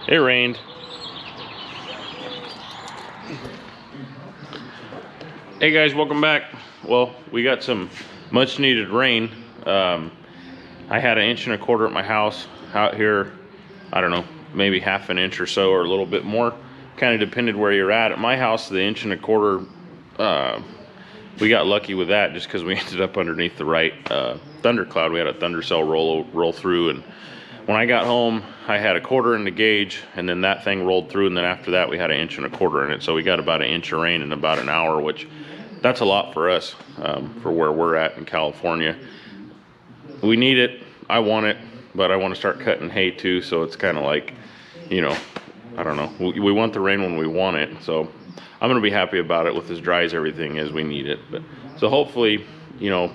It rained. Hey guys, welcome back. Well, we got some much needed rain. I had 1.25 inches at my house. Out here, I don't know, maybe half an inch or so, or a little bit more. Kind of depended where you're at. At my house, the 1.25 inches, we got lucky with that just because we ended up underneath the right thundercloud. We had a thunder cell roll through, and when I got home, I had 1/4 in the gauge, and then that thing rolled through, and then after that, we had 1.25 inches in it. So we got about 1 inch of rain in about an hour, which that's a lot for us, for where we're at in California. We need it. I want it, but I want to start cutting hay too. So it's kind of like, you know, I don't know. We want the rain when we want it. So I'm going to be happy about it with as dry as everything is. We need it. But so hopefully, you know,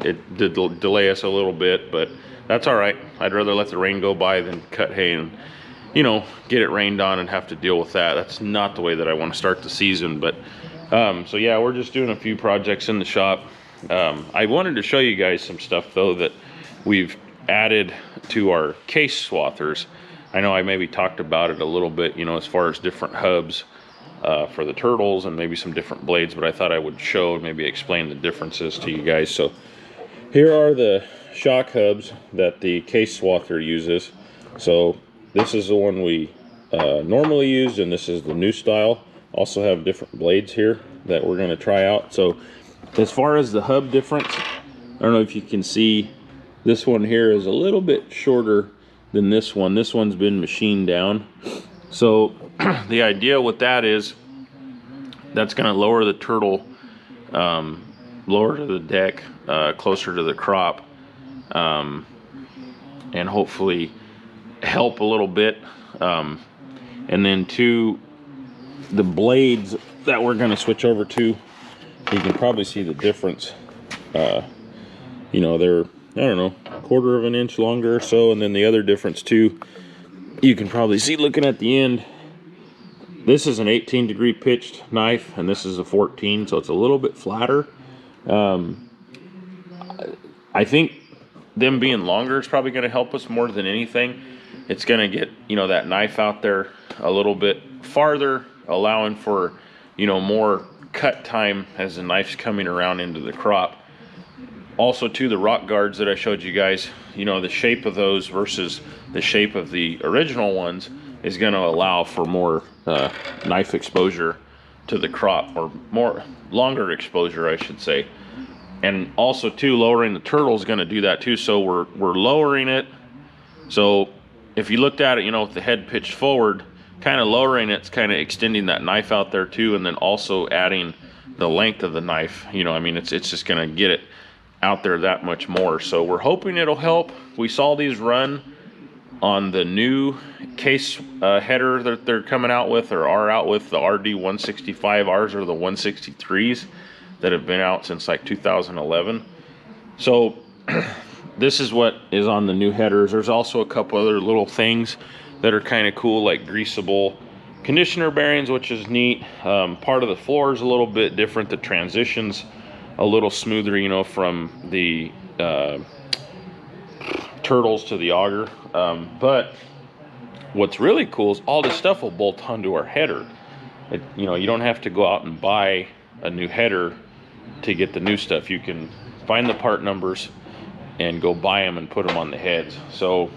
it did delay us a little bit, but that's all right. I'd rather let the rain go by than cut hay and, you know, get it rained on and have to deal with that. That's not the way that I want to start the season. But so yeah, we're just doing a few projects in the shop. I wanted to show you guys some stuff though that we've added to our case swathers. I know I maybe talked about it a little bit, you know, as far as different hubs for the turtles and maybe some different blades, but I thought I would show and maybe explain the differences to you guys. So here are the shock hubs that the case swather uses. So this is the one we normally use, and this is the new style. Also have different blades here that we're going to try out. So as far as the hub difference, I don't know if you can see, this one here is a little bit shorter than this one. This one's been machined down. So the idea with that is that's going to lower the turtle lower to the deck, closer to the crop, and hopefully help a little bit. And then two, the blades that we're going to switch over to, you can probably see the difference. You know, they're, I don't know, 1/4 inch longer or so. And then the other difference too, you can probably see looking at the end, this is an 18-degree pitched knife and this is a 14, so it's a little bit flatter. I think them being longer is probably going to help us more than anything. It's going to get, you know, that knife out there a little bit farther, allowing for, you know, more cut time as the knife's coming around into the crop. Also too, the rock guards that I showed you guys, you know, the shape of those versus the shape of the original ones is going to allow for more knife exposure to the crop, or more longer exposure, I should say. And also too, lowering the turtle is going to do that too. So we're lowering it. So if you looked at it, you know, with the head pitched forward, kind of lowering it's kind of extending that knife out there too, and then also adding the length of the knife. You know, I mean, it's just going to get it out there that much more. So we're hoping it'll help. We saw these run on the new case header that they're coming out with, or are out with, the RD 165. Ours are the 163s that have been out since like 2011. So this is what is on the new headers. There's also a couple other little things that are kind of cool, like Greaseable conditioner bearings, which is neat. Part of the floor is a little bit different. The transitions a little smoother, you know, from the turtles to the auger. But what's really cool is all this stuff will bolt onto our header. You know, you don't have to go out and buy a new header to get the new stuff. You can find the part numbers and go buy them and put them on the heads. So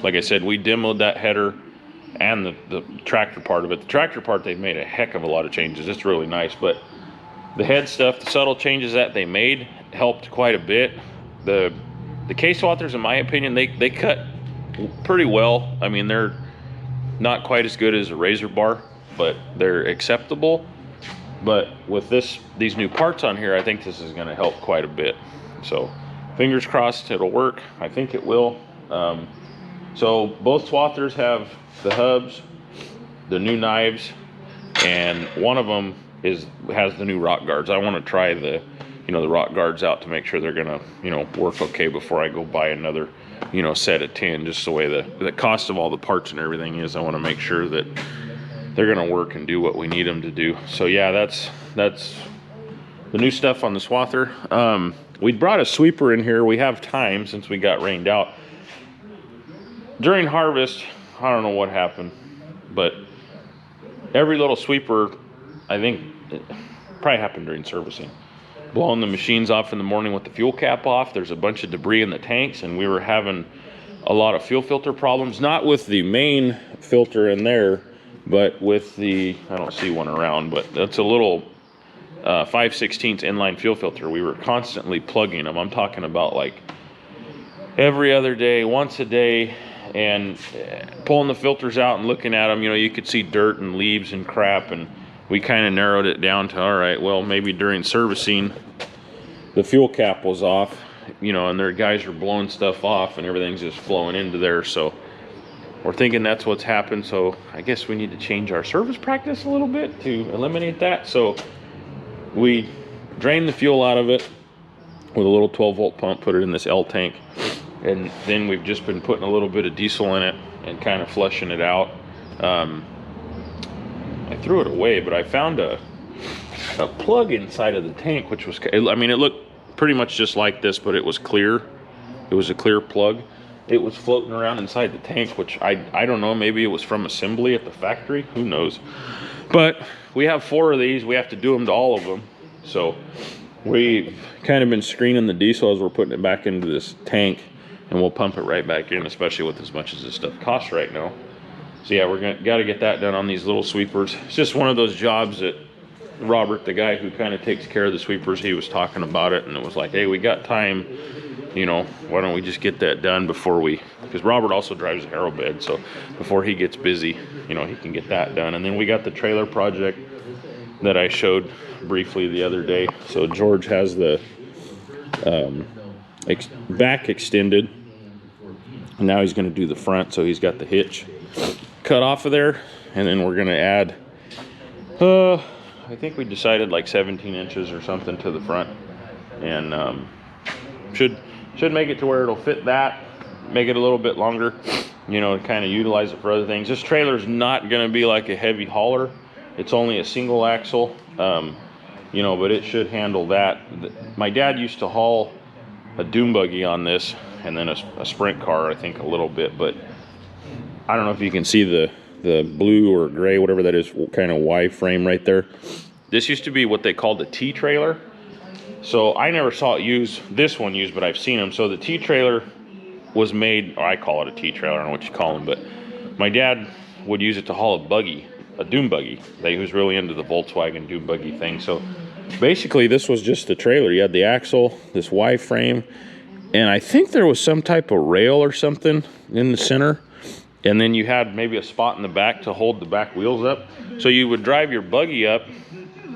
like I said, we demoed that header and the tractor part of it. The tractor part, they've made a heck of a lot of changes. It's really nice, but the head stuff, the subtle changes that they made helped quite a bit. The case swathers, in my opinion, they cut pretty well. I mean, they're not quite as good as a razor bar, but they're acceptable. But with these new parts on here, I think this is going to help quite a bit. So fingers crossed it'll work. I think it will. So both swathers have the hubs, the new knives, and one of them has the new rock guards. I want to try the rock guards out to make sure they're gonna, you know, work okay before I go buy another, you know, set of 10. Just the way the cost of all the parts and everything is, I want to make sure that they're gonna work and do what we need them to do. So yeah, that's the new stuff on the swather. We brought a sweeper in here. We have time since we got rained out. During harvest, I don't know what happened. But every little sweeper, I think, it probably happened during servicing. Blowing the machines off in the morning with the fuel cap off, there's a bunch of debris in the tanks, and we were having a lot of fuel filter problems, not with the main filter in there, but with the, I don't see one around, but that's a little 5/16 inline fuel filter. We were constantly plugging them. I'm talking about like every other day, once a day, and pulling the filters out and looking at them. You know, you could see dirt and leaves and crap, and we kind of narrowed it down to, all right, well, maybe during servicing the fuel cap was off, you know, and their guys are blowing stuff off and everything's just flowing into there. So we're thinking that's what's happened. So I guess we need to change our service practice a little bit to eliminate that. So we drained the fuel out of it with a little 12-volt pump, put it in this L tank, and then we've just been putting a little bit of diesel in it and kind of flushing it out. I threw it away, but I found a plug inside of the tank, which was, I mean, it looked pretty much just like this, but it was clear. It was a clear plug. It was floating around inside the tank, which I don't know, maybe it was from assembly at the factory, who knows. But we have 4 of these. We have to do them to all of them. So we've kind of been screening the diesel as we're putting it back into this tank, and we'll pump it right back in, especially with as much as this stuff costs right now. So yeah, we're got to get that done on these little sweepers. It's just one of those jobs that Robert, the guy who kind of takes care of the sweepers, he was talking about it, and it was like, hey, we got time, you know, why don't we just get that done before we, because Robert also drives a harrow bed, so before he gets busy, you know, he can get that done. And then we got the trailer project that I showed briefly the other day. So George has the back extended, and now he's going to do the front. So he's got the hitch cut off of there, and then we're going to add I think we decided like 17 inches or something to the front, and should make it to where it'll fit that, make it a little bit longer, you know, to kind of utilize it for other things. This trailer's not going to be like a heavy hauler. It's only a single axle, you know, but it should handle that. My dad used to haul a dune buggy on this, and then a sprint car, I think, a little bit, but I don't know if you can see the blue or gray, whatever that is, kind of Y frame right there. This used to be what they called a T trailer. So I never saw it this one used, but I've seen them. So the T trailer was made, or I call it a T trailer, I don't know what you call them, but my dad would use it to haul a buggy, a dune buggy. He was really into the Volkswagen dune buggy thing. So basically this was just the trailer. You had the axle, this Y frame, and I think there was some type of rail or something in the center. And then you had maybe a spot in the back to hold the back wheels up. So you would drive your buggy up,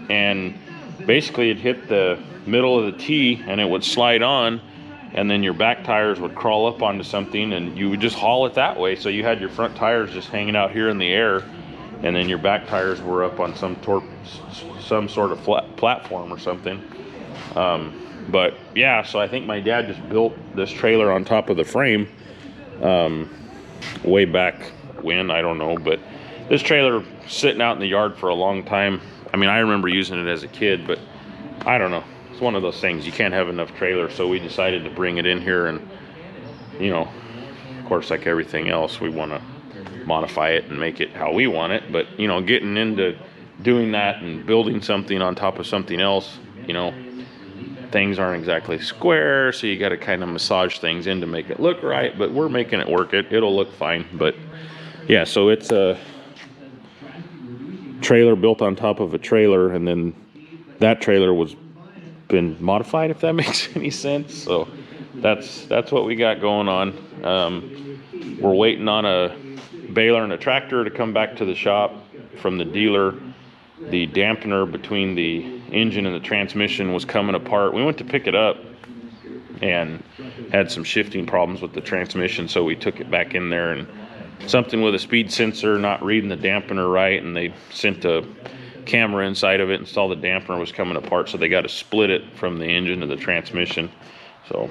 and basically it'd hit the middle of the T and it would slide on, and then your back tires would crawl up onto something, and you would just haul it that way. So you had your front tires just hanging out here in the air, and then your back tires were up on some sort of flat platform or something. But yeah, so I think my dad just built this trailer on top of the frame way back when, I don't know, but this trailer sitting out in the yard for a long time. I mean, I remember using it as a kid, but I don't know, it's one of those things, you can't have enough trailer. So we decided to bring it in here, and you know, of course, like everything else, we want to modify it and make it how we want it. But you know, getting into doing that and building something on top of something else, you know, things aren't exactly square, so you got to kind of massage things in to make it look right, but we're making it work. It'll look fine. But yeah, so it's a trailer built on top of a trailer, and then that trailer was been modified, if that makes any sense. So that's what we got going on. We're waiting on a baler and a tractor to come back to the shop from the dealer. The dampener between the engine and the transmission was coming apart. We went to pick it up and had some shifting problems with the transmission, so we took it back in there, and something with a speed sensor not reading the dampener right, and they sent a camera inside of it and saw the dampener was coming apart, so they got to split it from the engine to the transmission. So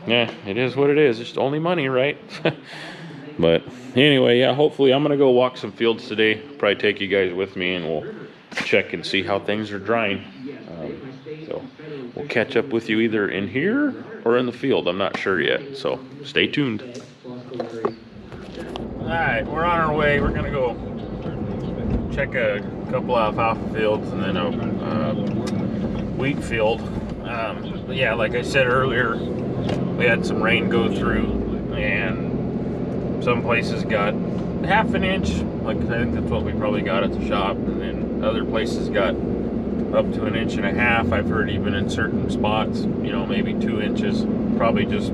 yeah, it is what it is. It's only money, right? But anyway, yeah, hopefully I'm gonna go walk some fields today, probably take you guys with me, and we'll check and see how things are drying. So we'll catch up with you either in here or in the field. I'm not sure yet, so stay tuned. All right, we're on our way. We're gonna go check a couple alfalfa fields and then a wheat field. But yeah, like I said earlier, we had some rain go through, and some places got half an inch. Like I think that's what we probably got at the shop, and then other places got up to 1.5 inches. I've heard even in certain spots, you know, maybe 2 inches. Probably just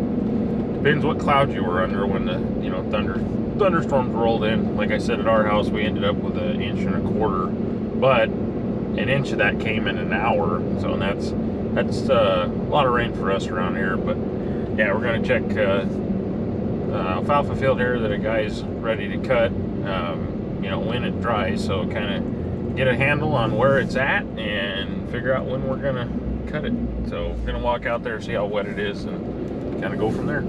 depends what clouds you were under when the, you know, thunderstorms rolled in. Like I said, at our house we ended up with 1.25 inches, but 1 inch of that came in an hour, so that's a lot of rain for us around here. But yeah, we're gonna check alfalfa field here that a guy's ready to cut, you know, when it dries, so kind of get a handle on where it's at and figure out when we're gonna cut it. So we're gonna walk out there, see how wet it is, and kind of go from there.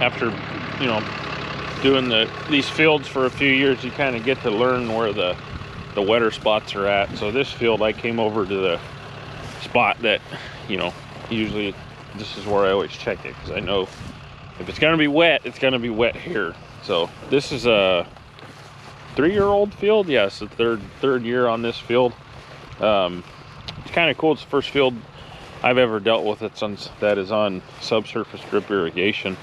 After, you know, doing these fields for a few years, you kind of get to learn where the wetter spots are at. So this field, I came over to the spot that, you know, usually this is where I always check it, because I know if it's gonna be wet, it's gonna be wet here. So this is a 3-year-old field. Yes, the third year on this field. It's kind of cool. It's the first field I've ever dealt with that is on subsurface drip irrigation.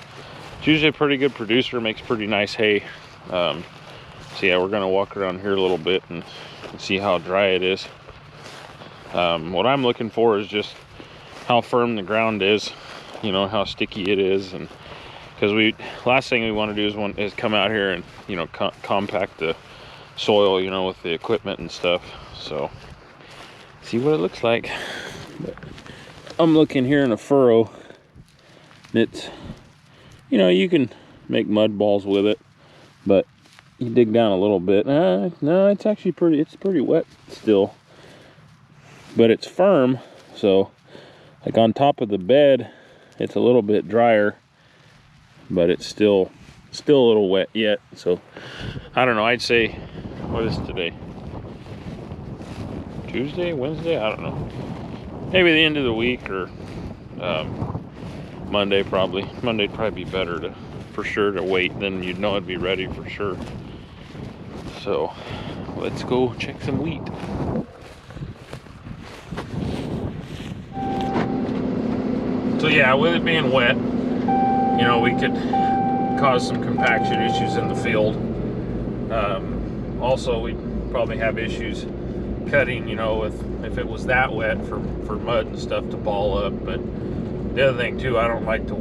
It's usually a pretty good producer, makes pretty nice hay. So yeah, we're gonna walk around here a little bit and see how dry it is. What I'm looking for is just how firm the ground is, you know, how sticky it is, and because last thing we want to do is come out here and, you know, compact the soil, you know, with the equipment and stuff. So see what it looks like. But I'm looking here in a furrow. It's, you know, you can make mud balls with it, but you dig down a little bit. No, it's actually pretty wet still, but it's firm. So like on top of the bed, it's a little bit drier, but it's still a little wet yet. So I don't know, I'd say, what is today? Tuesday, Wednesday? I don't know. Maybe the end of the week, or Monday probably. Monday'd probably be better for sure to wait, then you'd know it'd be ready for sure. So let's go check some wheat. So yeah, with it being wet, you know, we could cause some compaction issues in the field. Also, we'd probably have issues cutting, you know, if it was that wet for mud and stuff to ball up. But the other thing too, I don't like to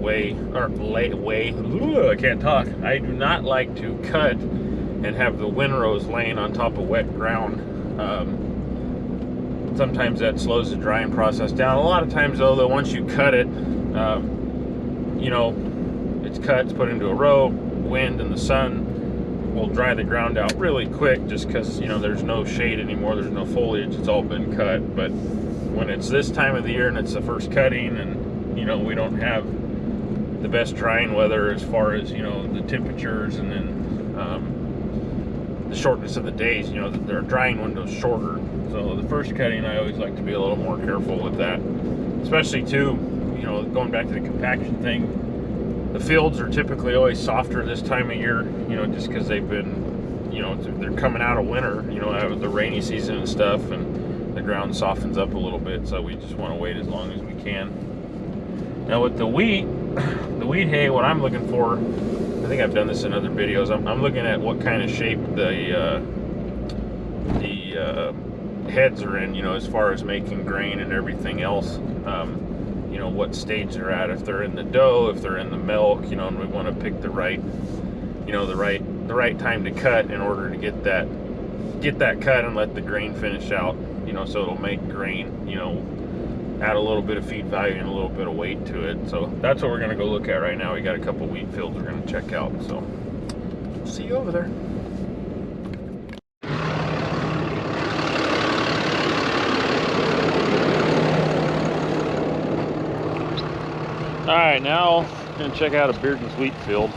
I can't talk. I do not like to cut and have the windrows laying on top of wet ground. Sometimes that slows the drying process down. A lot of times though, once you cut it, you know, it's cut, it's put into a row, wind and the sun will dry the ground out really quick, just because, you know, there's no shade anymore, there's no foliage, it's all been cut. But when it's this time of the year and it's the first cutting, and, you know, we don't have the best drying weather as far as, you know, the temperatures, and then the shortness of the days, you know, their drying window's shorter. So the first cutting, I always like to be a little more careful with that, especially too, you know, going back to the compaction thing. The fields are typically always softer this time of year, you know, just because they've been, you know, they're coming out of winter, you know, out of the rainy season and stuff, and the ground softens up a little bit. So we just want to wait as long as we can. Now with the wheat hay, what I'm looking for, I think I've done this in other videos, I'm looking at what kind of shape the heads are in, you know, as far as making grain and everything else. You know, what stage they're at, if they're in the dough, if they're in the milk, you know, and we want to pick the right, you know, the right time to cut in order to get that cut and let the grain finish out, you know, so it'll make grain, you know, add a little bit of feed value and a little bit of weight to it. So that's what we're going to go look at right now. We got a couple wheat fields we're going to check out, so see you over there. Alright, now I'm going to check out a Bearden's wheat field.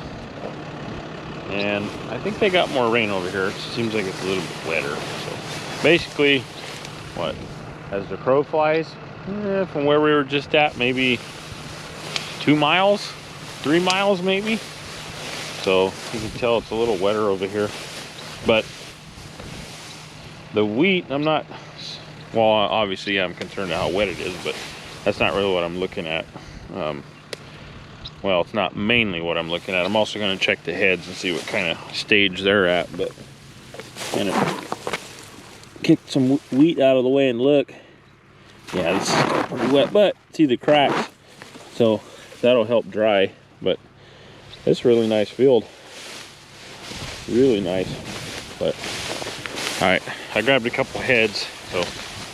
And I think they got more rain over here. It seems like it's a little bit wetter. So basically, what, as the crow flies, from where we were just at, maybe 2 miles, 3 miles maybe. So you can tell it's a little wetter over here. But the wheat, I'm not, well, obviously I'm concerned how wet it is, but that's not really what I'm looking at. Well, it's not mainly what I'm looking at. I'm also going to check the heads and see what kind of stage they're at. But kind of kick some wheat out of the way and look. Yeah, this is still pretty wet, but see the cracks. So that'll help dry. But it's a really nice field. Really nice. But all right, I grabbed a couple heads, so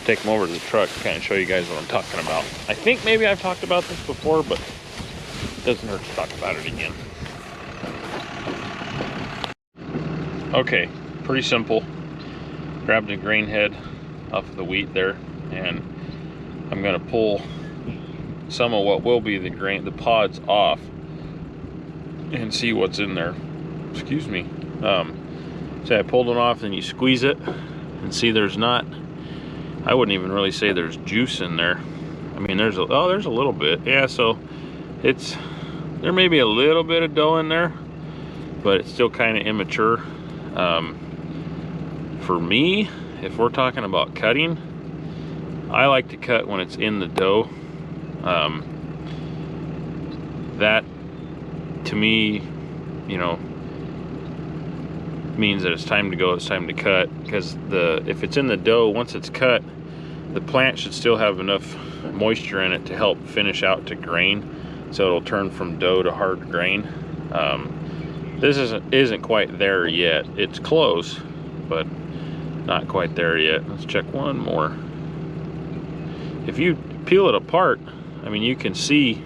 take them over to the truck and kind of show you guys what I'm talking about. I think maybe I've talked about this before, but it doesn't hurt to talk about it again. Okay, pretty simple. Grabbed a grain head off of the wheat there, and I'm gonna pull some of what will be the pods off and see what's in there. Excuse me. So I pulled it off, and you squeeze it and see there's not, I wouldn't even really say there's juice in there. I mean, there's a little bit. Yeah, so there may be a little bit of dough in there, but it's still kind of immature. For me, if we're talking about cutting, I like to cut when it's in the dough. That to me, you know, means that it's time to go, it's time to cut, because if it's in the dough, once it's cut, the plant should still have enough moisture in it to help finish out to grain, so it'll turn from dough to hard grain. This isn't quite there yet. It's close, but not quite there yet. Let's check one more. If you peel it apart, I mean, you can see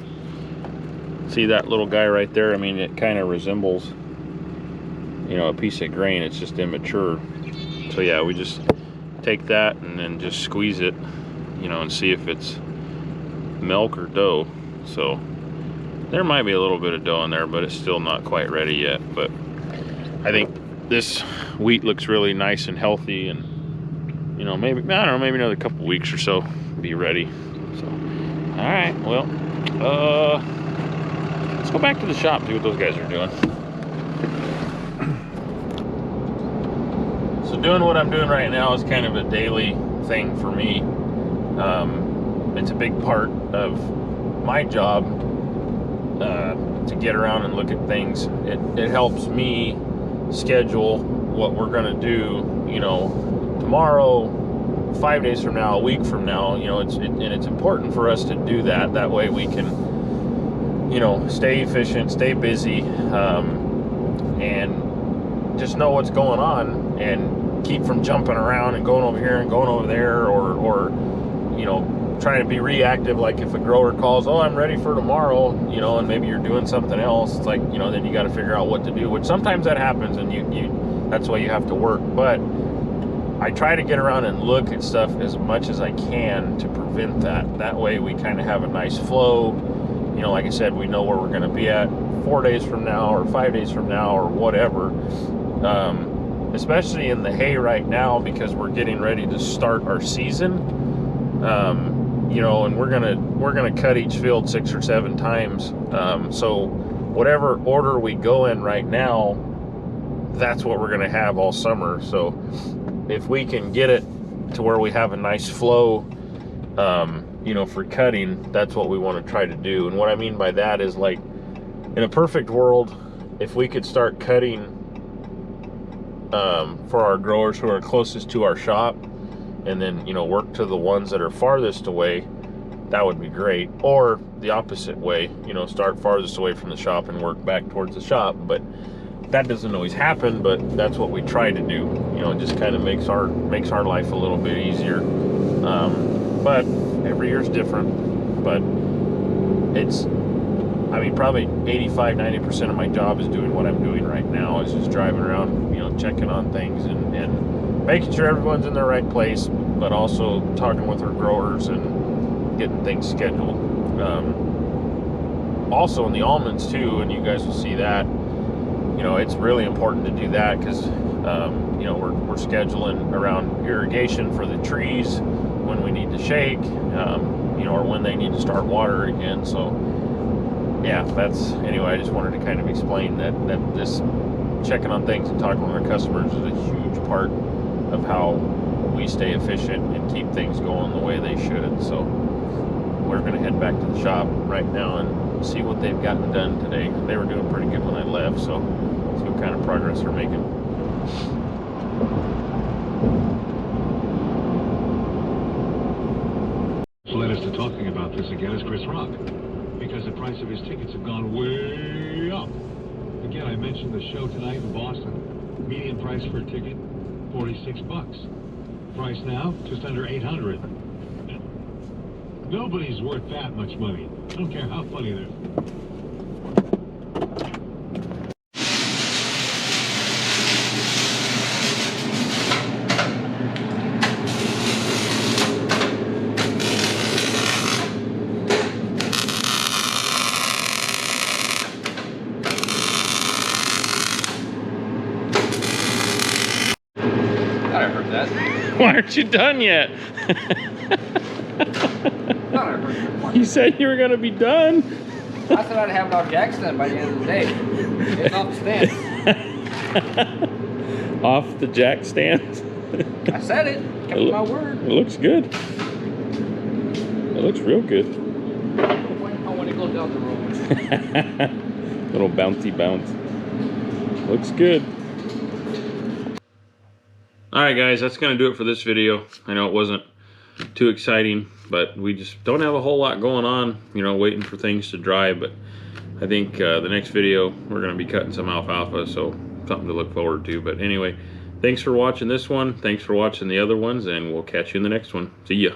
that little guy right there. I mean, it kind of resembles, you know, a piece of grain. It's just immature. So yeah, we just take that and then just squeeze it, you know, and see if it's milk or dough. So there might be a little bit of dough in there, but it's still not quite ready yet. But I think this wheat looks really nice and healthy, and you know, maybe, I don't know, maybe another couple weeks or so be ready. So all right, well, let's go back to the shop, see what those guys are doing. So doing what I'm doing right now is kind of a daily thing for me. It's a big part of my job to get around and look at things. It helps me schedule what we're gonna do, you know, tomorrow, 5 days from now, a week from now. You know, and it's important for us to do that. That way we can, you know, stay efficient, stay busy, and just know what's going on, and keep from jumping around and going over here and going over there, or you know, trying to be reactive. Like if a grower calls, oh, I'm ready for tomorrow, you know, and maybe you're doing something else, it's like, you know, then you got to figure out what to do, which sometimes that happens, and you that's why you have to work. But I try to get around and look at stuff as much as I can to prevent that. That way we kind of have a nice flow. You know, like I said, we know where we're going to be at 4 days from now, or 5 days from now, or whatever. Especially in the hay right now, because we're getting ready to start our season. You know, and we're gonna cut each field 6 or 7 times. So whatever order we go in right now, that's what we're gonna have all summer. So if we can get it to where we have a nice flow, you know, for cutting, that's what we want to try to do. And what I mean by that is, like, in a perfect world, if we could start cutting for our growers who are closest to our shop, and then, you know, work to the ones that are farthest away, that would be great. Or the opposite way, you know, start farthest away from the shop and work back towards the shop. But that doesn't always happen, but that's what we try to do. You know, it just kind of makes our life a little bit easier. But every year's different. But it's, I mean, probably 85-90% of my job is doing what I'm doing right now, is just driving around, you know, checking on things and making sure everyone's in the right place, but also talking with our growers and getting things scheduled. Also in the almonds too, and you guys will see that, you know, it's really important to do that, because you know, we're scheduling around irrigation for the trees when we need to shake, you know, or when they need to start water again. So yeah, that's, anyway, I just wanted to kind of explain that this checking on things and talking with our customers is a huge part of how we stay efficient and keep things going the way they should. So we're going to head back to the shop right now and see what they've gotten done today. They were doing pretty good when I left, so see what kind of progress they're making. Led us to talking about this again is Chris Rock, because the price of his tickets have gone way up. Again, I mentioned the show tonight in Boston. Median price for a ticket, $46. Price now, just under $800. Nobody's worth that much money. I don't care how funny they're. I heard that. Why aren't you done yet? You said you were going to be done. I said I'd have it off jack stand by the end of the day. It's off the stand. Off the jack stand? I said it. Kept my word. It looks good. It looks real good. I want to go down the road. Little bouncy bounce. Looks good. Alright guys, that's going to do it for this video. I know it wasn't too exciting, but we just don't have a whole lot going on, you know, waiting for things to dry. But I think the next video we're going to be cutting some alfalfa, so something to look forward to. But anyway, thanks for watching this one, thanks for watching the other ones, and we'll catch you in the next one. See ya.